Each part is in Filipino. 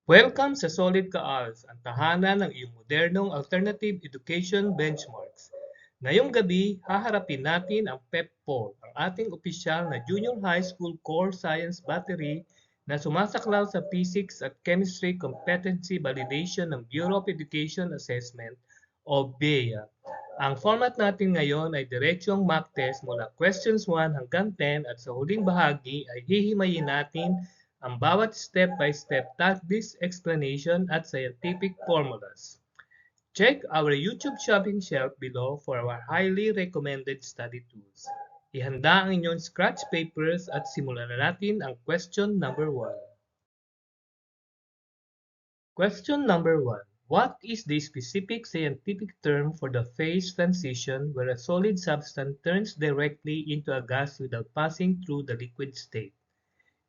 Welcome sa Solid Kaals, ang tahanan ng iyong modernong alternative education benchmarks. Ngayong gabi, haharapin natin ang PEP-4, ang ating opisyal na Junior High School Core Science Battery na sumasaklaw sa Physics at Chemistry Competency Validation ng Bureau of Education Assessment o BEA. Ang format natin ngayon ay diretsong mock test mula questions 1 hanggang 10 at sa huling bahagi ay hihimayin natin ang bawat step-by-step tactics, explanation at scientific formulas. Check our YouTube shopping shelf below for our highly recommended study tools. Ihanda ang inyong scratch papers at simulan na natin ang question number 1. Question number 1. What is the specific scientific term for the phase transition where a solid substance turns directly into a gas without passing through the liquid state?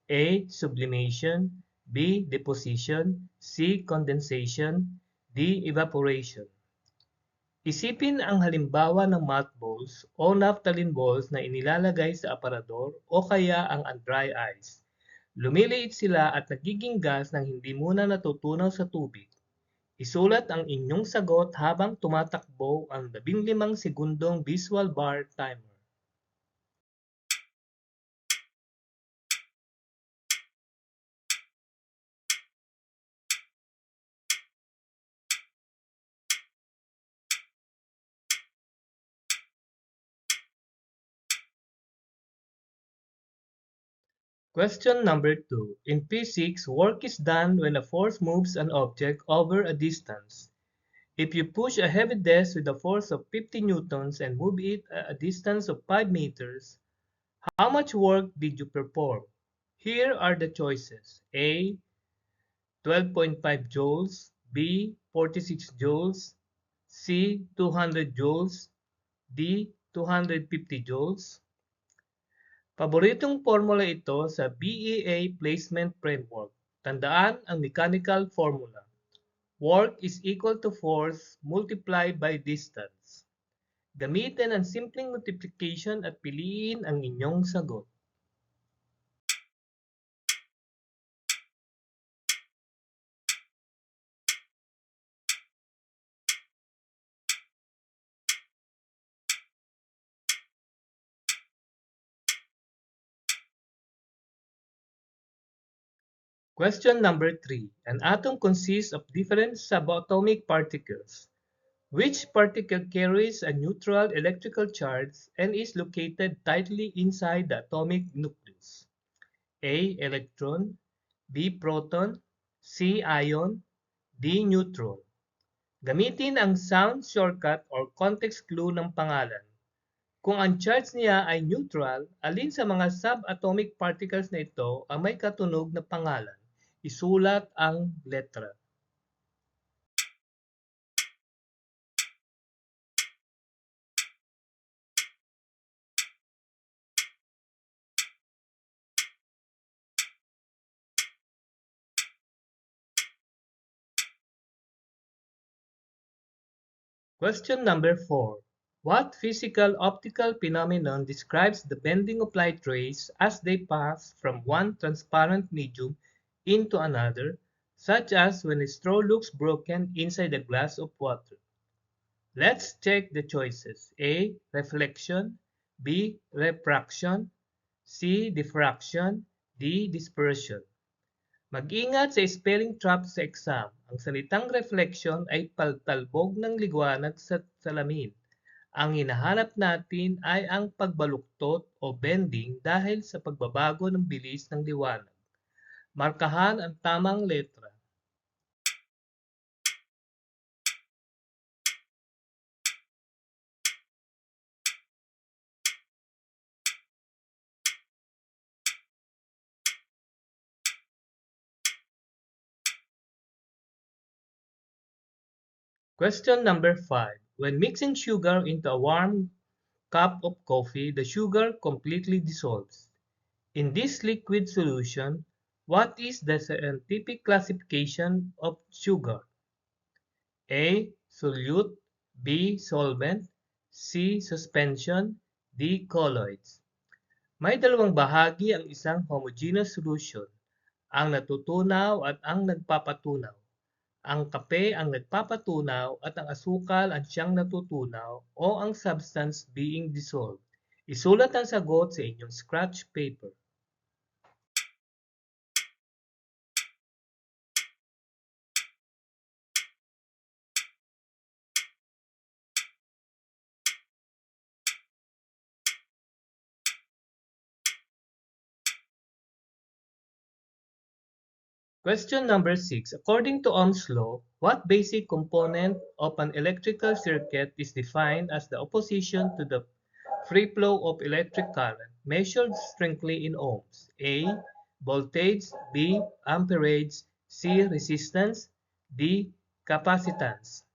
A. Sublimation, B. Deposition, C. Condensation, D. Evaporation. Isipin ang halimbawa ng malt balls o naphthalene balls na inilalagay sa aparador o kaya ang dry ice. Lumiliit sila at nagiging gas nang hindi muna natutunaw sa tubig. Isulat ang inyong sagot habang tumatakbo ang 15 segundong visual bar timer. Question number 2. In physics, work is done when a force moves an object over a distance. If you push a heavy desk with a force of 50 newtons and move it a distance of 5 meters, how much work did you perform? Here are the choices. A. 12.5 joules, B. 46 joules, C. 200 joules, D. 250 joules. Paboritong formula ito sa BEA Placement Framework. Tandaan ang mechanical formula. Work is equal to force multiplied by distance. Gamitin ang simpleng multiplication at piliin ang inyong sagot. Question number 3. An atom consists of different subatomic particles. Which particle carries a neutral electrical charge and is located tightly inside the atomic nucleus? A. Electron, B. Proton, C. Ion, D. Neutron. Gamitin ang sound shortcut or context clue ng pangalan. Kung ang charge niya ay neutral, alin sa mga subatomic particles na ito ang may katunog na pangalan? Isulat ang letra. Question number 4. What physical optical phenomenon describes the bending of light rays as they pass from one transparent medium into another, such as when a straw looks broken inside a glass of water? Let's check the choices. A. Reflection, B. Refraction, C. Diffraction, D. Dispersion. Mag-ingat sa spelling trap sa exam. Ang salitang reflection ay paltalbog ng liwanag sa salamin. Ang hinahanap natin ay ang pagbaluktot o bending dahil sa pagbabago ng bilis ng liwanag. Markahan ang tamang letra. Question number 5. When mixing sugar into a warm cup of coffee, the sugar completely dissolves. In this liquid solution, what is the scientific classification of sugar? A. Solute, B. Solvent, C. Suspension, D. Colloids. May dalawang bahagi ang isang homogeneous solution. ang natutunaw at ang nagpapatunaw. Ang kape ang nagpapatunaw at ang asukal ang siyang natutunaw o ang substance being dissolved. Isulat ang sagot sa inyong scratch paper. Question number 6. According to Ohm's law, what basic component of an electrical circuit is defined as the opposition to the free flow of electric current measured strictly in ohms? A. Voltage. B. Amperage. C. Resistance. D. Capacitance.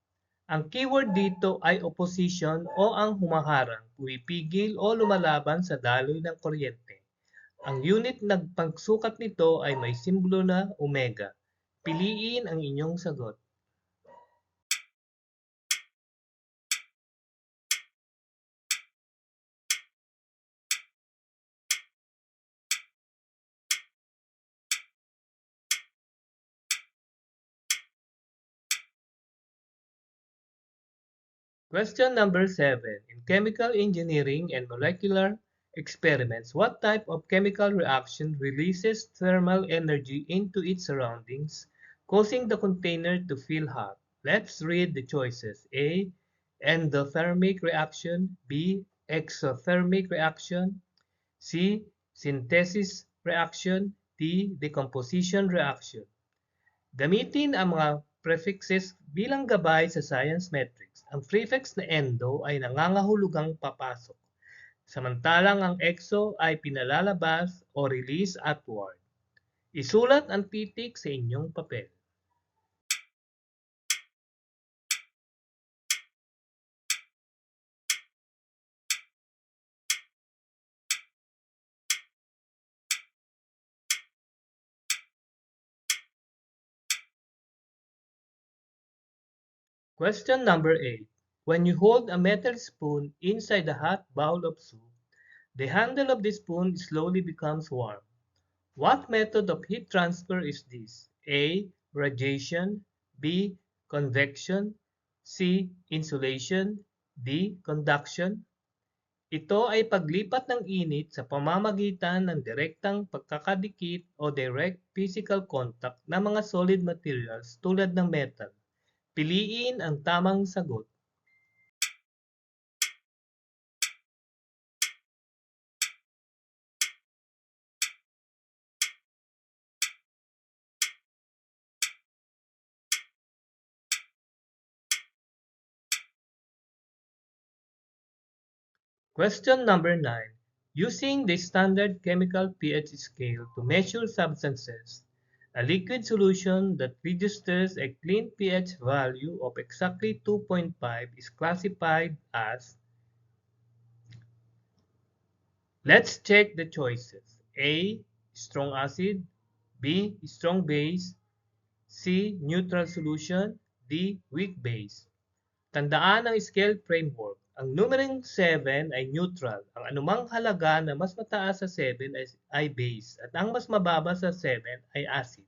Ang keyword dito ay opposition o ang humaharang, pumipigil o lumalaban sa daloy ng kuryente. Ang unit ng pagsukat nito ay may simbolo na omega. Piliin ang inyong sagot. Question number 7. In chemical engineering and molecular experiments, what type of chemical reaction releases thermal energy into its surroundings, causing the container to feel hot? Let's read the choices. A. Endothermic reaction. B. Exothermic reaction. C. Synthesis reaction. D. Decomposition reaction. Gamitin ang mga prefixes bilang gabay sa science metrics. Ang prefix na endo ay nangangahulugang papasok, samantalang ang exo ay pinalalabas o release outward. Isulat ang titik sa inyong papel. Question number 8. When you hold a metal spoon inside a hot bowl of soup, the handle of the spoon slowly becomes warm. What method of heat transfer is this? A. Radiation. B. Convection. C. Insulation. D. Conduction. Ito ay paglipat ng init sa pamamagitan ng direktang pagkakadikit o direct physical contact ng mga solid materials tulad ng metal. Piliin ang tamang sagot. Question number 9. Using the standard chemical pH scale to measure substances, a liquid solution that registers a clean pH value of exactly 2.5 is classified as. Let's check the choices. A. Strong acid. B. Strong base. C. Neutral solution. D. Weak base. Tandaan ang scale framework. Ang numerong 7 ay neutral. Ang anumang halaga na mas mataas sa 7 ay base at ang mas mababa sa 7 ay acid.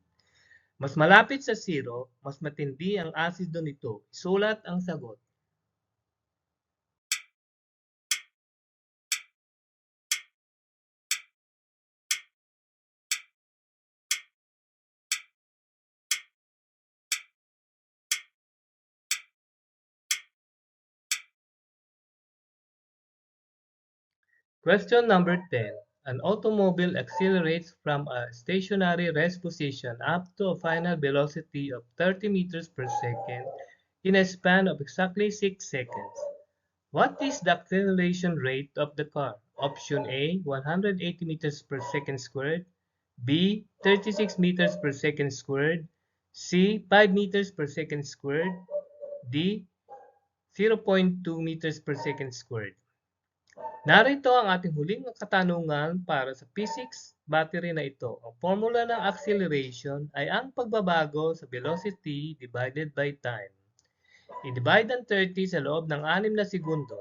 Mas malapit sa 0, mas matindi ang asido nito. Isulat ang sagot. Question number 10. An automobile accelerates from a stationary rest position up to a final velocity of 30 meters per second in a span of exactly 6 seconds. What is the acceleration rate of the car? Option A, 180 meters per second squared. B, 36 meters per second squared. C, 5 meters per second squared. D, 0.2 meters per second squared. Narito ang ating huling katanungan para sa physics battery na ito. Ang formula ng acceleration ay ang pagbabago sa velocity divided by time. I-divide ang 30 sa loob ng 6 na segundo.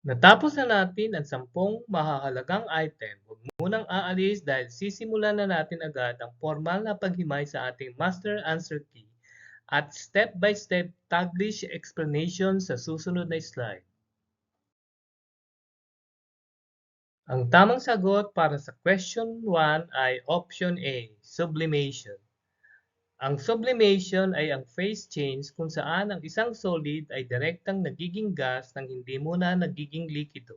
Natapos na natin ang 10 mahahalagang item. Huwag munang aalis dahil sisimulan na natin agad ang formal na paghimay sa ating master answer key at step-by-step Taglish explanation sa susunod na slide. Ang tamang sagot para sa question 1 ay option A, sublimation. Ang sublimation ay ang phase change kung saan ang isang solid ay direktang nagiging gas nang hindi muna nagiging likido.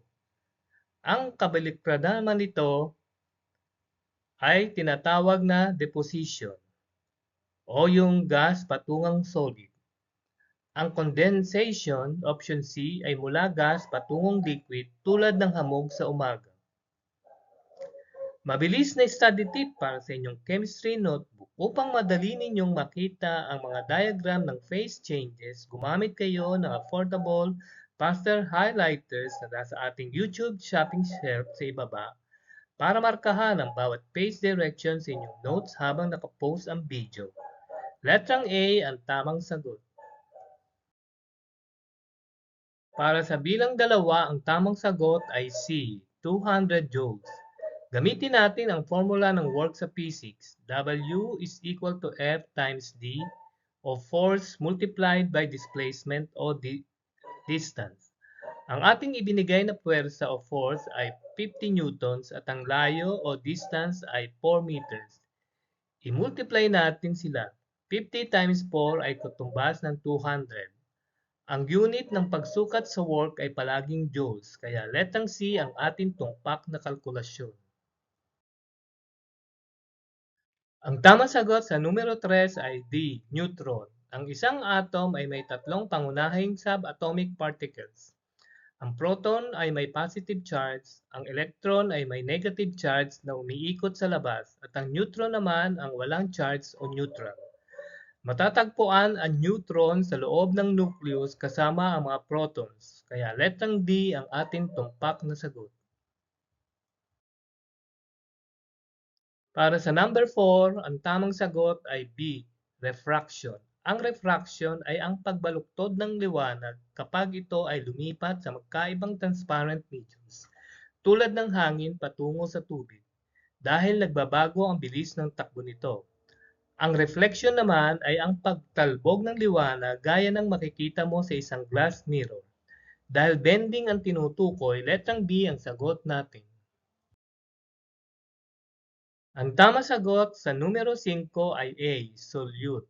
Ang kabaliktaran naman nito ay tinatawag na deposition o yung gas patungang solid. Ang condensation, option C, ay mula gas patungong liquid tulad ng hamog sa umaga. Mabilis na study tip para sa inyong chemistry notebook. Upang madali ninyong makita ang mga diagram ng phase changes, gumamit kayo ng affordable pastel highlighters na nasa ating YouTube shopping shelf sa ibaba para markahan ang bawat phase direction sa inyong notes habang nakapost ang video. Letrang A ang tamang sagot. Para sa bilang 2, ang tamang sagot ay C, 200 joules. Gamitin natin ang formula ng work sa physics. W is equal to F times D o force multiplied by displacement o distance. Ang ating ibinigay na puwersa o force ay 50 newtons at ang layo o distance ay 4 meters. I-multiply natin sila. 50 times 4 ay katumbas ng 200. Ang unit ng pagsukat sa work ay palaging joules, kaya letrang C ang ating tungpak na kalkulasyon. Ang tamang sagot sa numero 3 ay D, neutron. Ang isang atom ay may tatlong pangunahing subatomic particles. Ang proton ay may positive charge, ang electron ay may negative charge na umiikot sa labas, at ang neutron naman ang walang charge o neutral. Matatagpuan ang neutron sa loob ng nucleus kasama ang mga protons, kaya letrang D ang ating tumpak na sagot. Para sa number 4, ang tamang sagot ay B, refraction. Ang refraction ay ang pagbaluktod ng liwanag kapag ito ay lumipat sa magkaibang transparent mediums, tulad ng hangin patungo sa tubig, dahil nagbabago ang bilis ng takbo nito. Ang reflection naman ay ang pagtalbog ng liwanag gaya ng makikita mo sa isang glass mirror. Dahil bending ang tinutukoy, letrang B ang sagot natin. Ang tamang sagot sa numero 5 ay A, solute.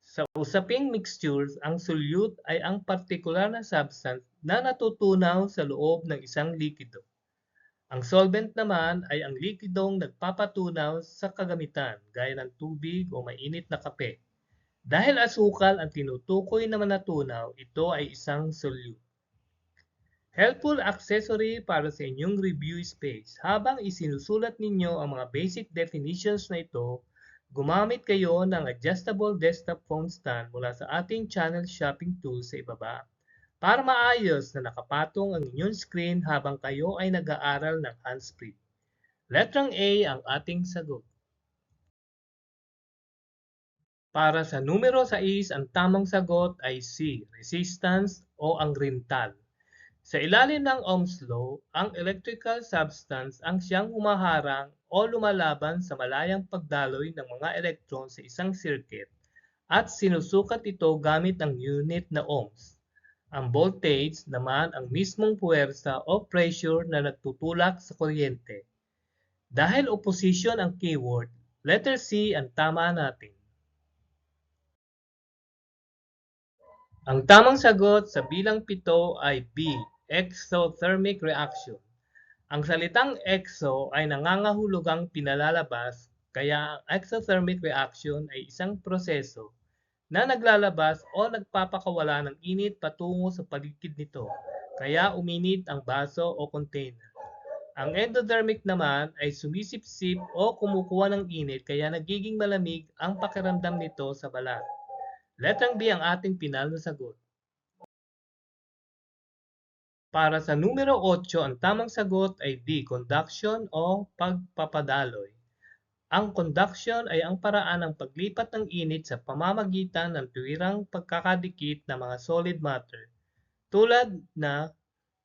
Sa usaping mixtures, ang solute ay ang partikular na substance na natutunaw sa loob ng isang likido. Ang solvent naman ay ang likidong nagpapatunaw sa kagamitan gaya ng tubig o mainit na kape. Dahil asukal ang tinutukoy na manatunaw, ito ay isang solute. Helpful accessory para sa inyong review space. Habang isinusulat ninyo ang mga basic definitions na ito, gumamit kayo ng adjustable desktop phone stand mula sa ating channel shopping tools sa ibaba para maayos na nakapatong ang inyong screen habang kayo ay nag-aaral ng hands-free. Letrang A ang ating sagot. Para sa numero 6, ang tamang sagot ay C, resistance o ang rintal. Sa ilalim ng Ohm's Law, ang electrical substance ang siyang humaharang o lumalaban sa malayang pagdaloy ng mga elektron sa isang circuit at sinusukat ito gamit ang unit na ohms. Ang voltage naman ang mismong puwersa o pressure na nagtutulak sa kuryente. Dahil opposition ang keyword, letter C ang tama natin. Ang tamang sagot sa bilang 7 ay B, exothermic reaction. Ang salitang exo ay nangangahulugang pinalalabas, kaya ang exothermic reaction ay isang proseso na naglalabas o nagpapakawala ng init patungo sa paligid nito, kaya uminit ang baso o container. Ang endothermic naman ay sumisipsip o kumukuha ng init kaya nagiging malamig ang pakiramdam nito sa balat. Letrang B ang ating pinal na sagot. Para sa numero 8, ang tamang sagot ay D, conduction o pagpapadaloy. Ang conduction ay ang paraan ng paglipat ng init sa pamamagitan ng tuwirang pagkakadikit ng mga solid matter, tulad na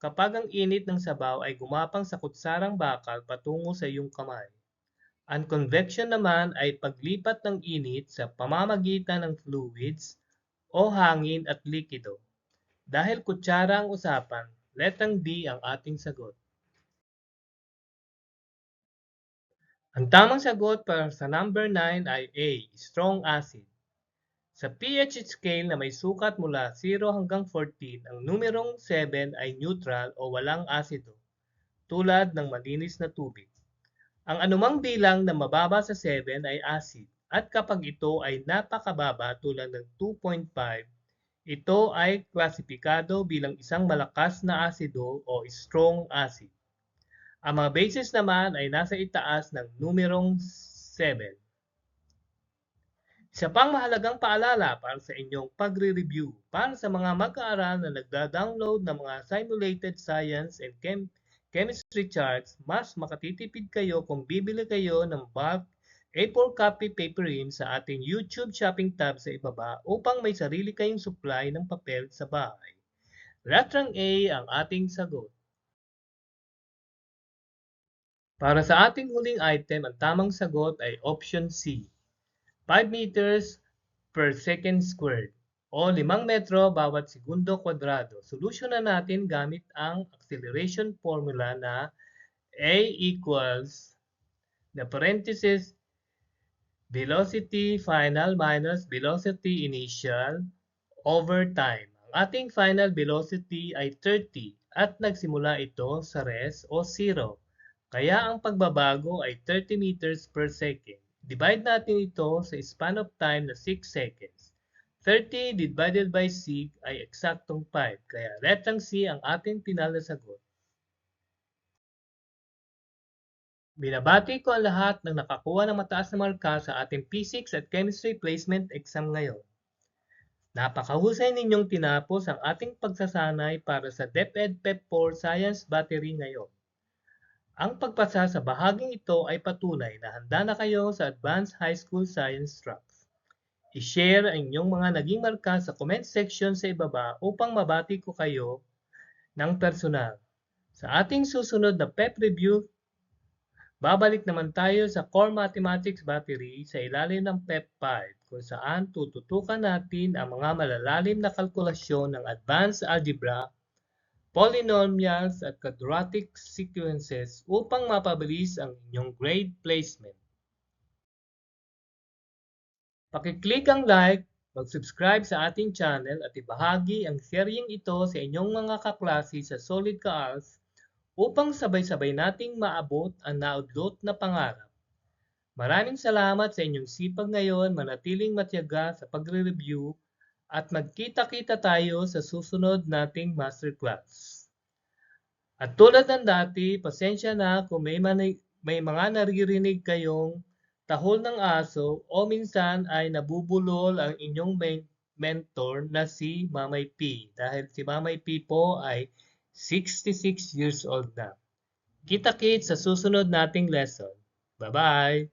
kapag ang init ng sabaw ay gumapang sa kutsarang bakal patungo sa iyong kamay. Ang convection naman ay paglipat ng init sa pamamagitan ng fluids o hangin at likido. Dahil kutsara ang usapan, letrang D ang ating sagot. Ang tamang sagot para sa number 9 ay A, strong acid. Sa pH scale na may sukat mula 0 hanggang 14, ang numerong 7 ay neutral o walang asido, tulad ng malinis na tubig. Ang anumang bilang na mababa sa 7 ay acid, at kapag ito ay napakababa tulad ng 2.5, ito ay klasipikado bilang isang malakas na asido o strong acid. Ang mga bases naman ay nasa itaas ng numerong 7. Isa pang mahalagang paalala para sa inyong pagre-review para sa mga mag-aaral na nagda-download ng mga simulated science and chemistry charts, mas makatitipid kayo kung bibili kayo ng bulk A4 copy paper rin sa ating YouTube shopping tab sa ibaba upang may sarili kayong supply ng papel sa bahay. Letrang A ang ating sagot. Para sa ating huling item, ang tamang sagot ay option C, 5 meters per second squared o 5 metro bawat segundo kwadrado. Solusyonan natin gamit ang acceleration formula na A equals the parenthesis velocity final minus velocity initial over time. Ang ating final velocity ay 30 at nagsimula ito sa rest o 0. Kaya ang pagbabago ay 30 meters per second. Divide natin ito sa span of time na 6 seconds. 30 divided by 6 ay eksaktong 5. Kaya letrang C ang ating final na sagot. Binabati ko ang lahat ng nakakuha ng mataas na marka sa ating Physics at Chemistry Placement Exam ngayon. Napakahusay ninyong tinapos ang ating pagsasanay para sa DepEd PEP4 Science Battery ngayon. Ang pagpasa sa bahaging ito ay patunay na handa na kayo sa Advanced High School Science Tracks. I-share ang inyong mga naging marka sa comment section sa ibaba upang mabati ko kayo ng personal. Sa ating susunod na PEP review, babalik naman tayo sa Core Mathematics Battery sa ilalim ng PEP 5 kung saan tututukan natin ang mga malalalim na kalkulasyon ng advanced algebra, polynomials at quadratic sequences upang mapabilis ang inyong grade placement. Pakiclick ang like, mag-subscribe sa ating channel at ibahagi ang sharing ito sa inyong mga kaklase sa Solid Kaals upang sabay-sabay nating maabot ang naudlot na pangarap. Maraming salamat sa inyong sipag ngayon, manatiling matiyaga sa pagre-review at magkita-kita tayo sa susunod nating masterclass. At tulad ng dati, pasensya na kung may mga naririnig kayong tahol ng aso o minsan ay nabubulol ang inyong mentor na si Mamay P dahil si Mamay P po ay 66 years old na. Kita-kits sa susunod nating lesson. Bye-bye!